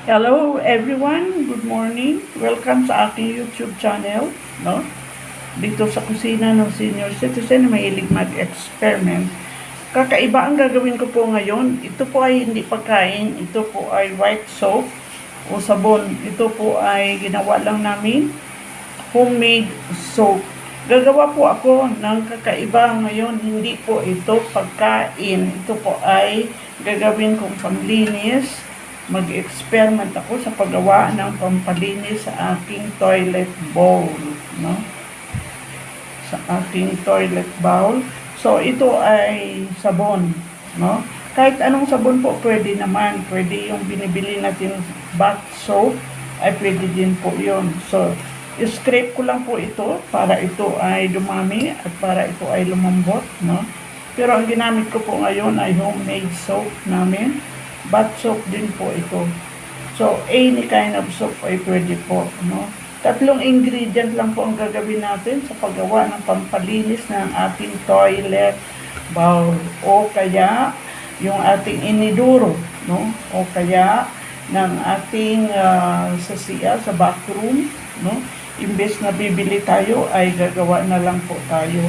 Hello everyone, good morning. Welcome sa aking YouTube channel, no? Dito sa kusina ng senior citizen na mahilig mag-experiment. Kakaiba ang gagawin ko po ngayon. Ito po ay hindi pagkain, ito po ay white soap o sabon. Ito po ay ginawa lang namin homemade soap. Gagawa po ako ng kakaiba ngayon, hindi po ito pagkain. Ito po ay gagawin kong panglinis. Mag-experiment ako sa paggawa ng pampalinis sa aking toilet bowl, no? Sa aking toilet bowl. So, ito ay sabon, no? Kahit anong sabon po, pwede naman. Pwede yung binibili natin bath soap, ay pwede din po yun. So, scrape ko lang po ito para ito ay dumami at para ito ay lumambot, no? Pero ang ginamit ko po ngayon ay homemade soap namin. Bath soap din po ito. So, any kind of soap ay pwede po, no? Tatlong ingredient lang po ang gagawin natin sa paggawa ng pampalinis ng ating toilet bowl o kaya yung ating iniduro, no? O kaya ng ating sasiya sa bathroom, no? Imbes na bibili tayo ay gagawa na lang po tayo.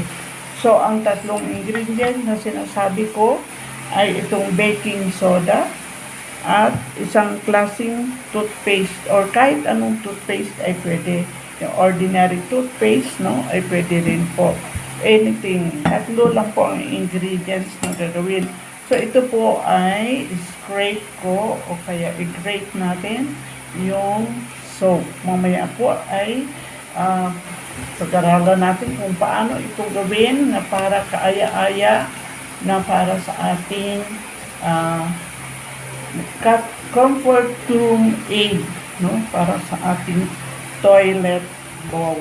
So, ang tatlong ingredient na sinasabi ko ay itong baking soda at isang klaseng toothpaste or kahit anong toothpaste ay pwede. Yung ordinary toothpaste, no, ay pwede rin po. Anything. Tatlo lang po ang ingredients na gagawin. So, ito po ay scrape ko o kaya i-grate natin yung soap. Mamaya po ay pag-aralan natin kung paano ito gawin na para kaaya-aya na para sa ating comfort room aid, no, para sa ating toilet bowl.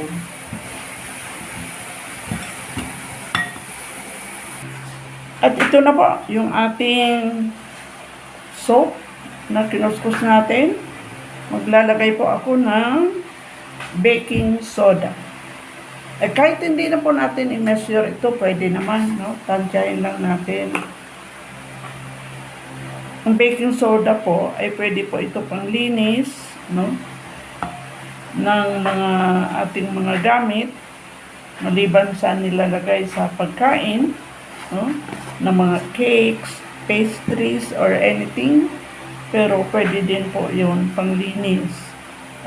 At ito na po yung ating soap na kinuskus natin. Maglalagay po ako ng baking soda. Kahit hindi na po natin i-measure ito, pwede naman, no? Tansyahin lang natin. Ang baking soda po ay pwede po ito panglinis, no, ng mga ating mga gamit maliban sa nilalagay sa pagkain, no, ng mga cakes, pastries or anything, pero pwede din po yun panglinis.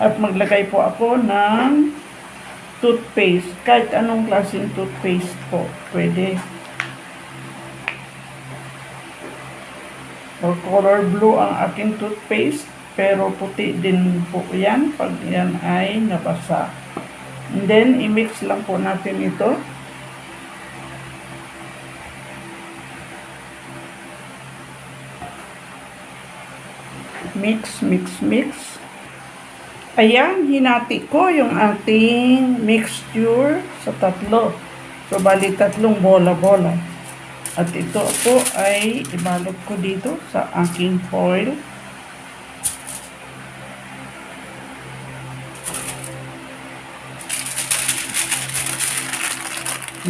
At maglagay po ako ng toothpaste, kahit anong klaseng toothpaste po pwede. Or color blue ang aking toothpaste, pero puti din po yan pag yan ay nabasa. And then, i-mix lang po natin ito. Mix, mix, mix. Ayan, hinati ko yung ating mixture sa tatlo. So, bali tatlong bola-bola. At ito po ay ibalot ko dito sa aking foil.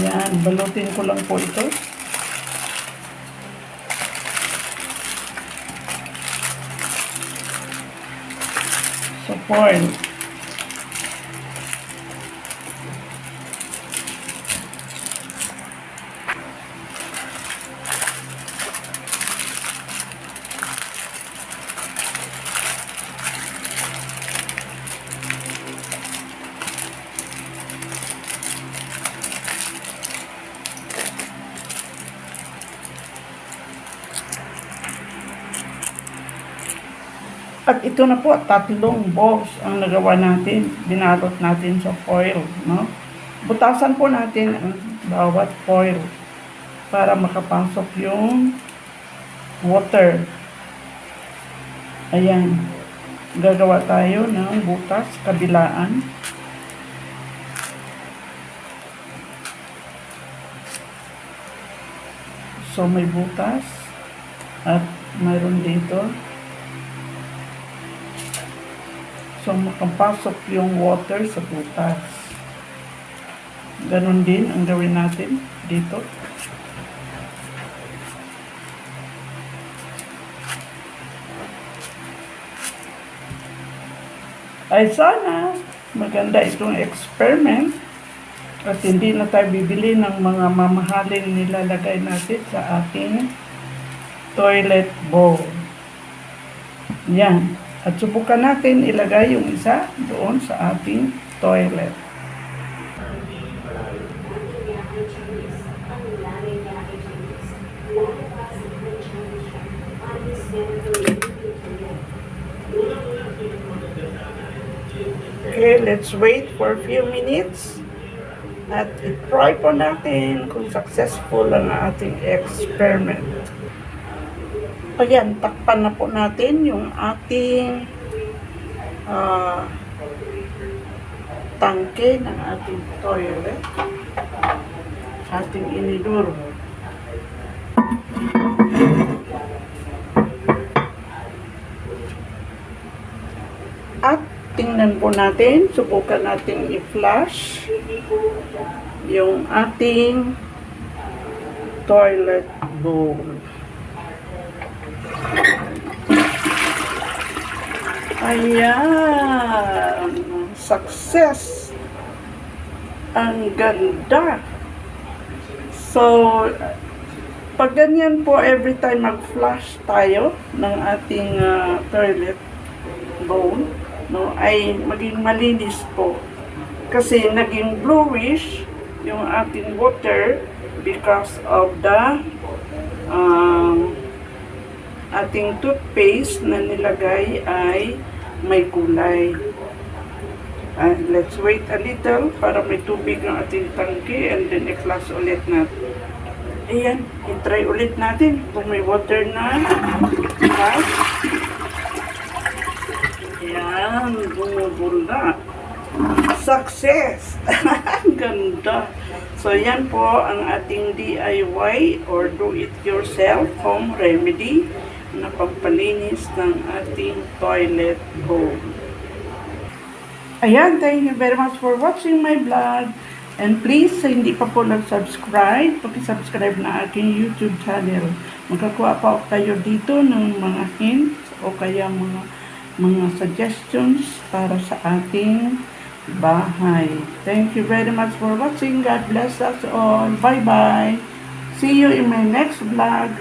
Yan, balutin ko lang po ito. Sa foil. At ito na po, tatlong balls ang nagawa natin. Binalot natin sa foil, no? Butasan po natin ang bawat foil para makapasok yung water. Ayan. Gagawa tayo ng butas kabilaan. So, may butas at mayroon dito. So, makapasok yung water sa butas. Ganon din ang gawin natin dito. Ay sana maganda itong experiment at hindi na tayo bibili ng mga mamahaling nilalagay natin sa ating toilet bowl. Yan. At subukan natin ilagay yung isa doon sa ating toilet. Okay, let's wait for a few minutes at i-try po natin kung successful ang ating experiment. Ayan, takpan na po natin yung ating tangke ng ating toilet, ating inidoro. At tingnan po natin, subukan natin i-flush yung ating toilet bowl. Ayan! Success! Ang ganda! So, pag ganyan po, every time mag-flush tayo ng ating toilet bowl, no, ay maging malinis po. Kasi naging bluish yung ating water because of the ating toothpaste na nilagay ay may kulay. Let's wait a little para may tubig ng ating tangke and then i-flush ulit natin. Ayan, i-try ulit natin kung may water na. Ayan, bumubula. Success! Ang ganda! So, yan po ang ating DIY or do-it-yourself home remedy na pampalinis ng ating toilet bowl. Ayan, thank you very much for watching my vlog. And please, sa hindi pa po nag-subscribe, paki-subscribe na aking YouTube channel. Magkakuha pa kayo dito ng mga hints o kaya mga suggestions para sa ating bahay. Thank you very much for watching. God bless us all. Bye-bye. See you in my next vlog.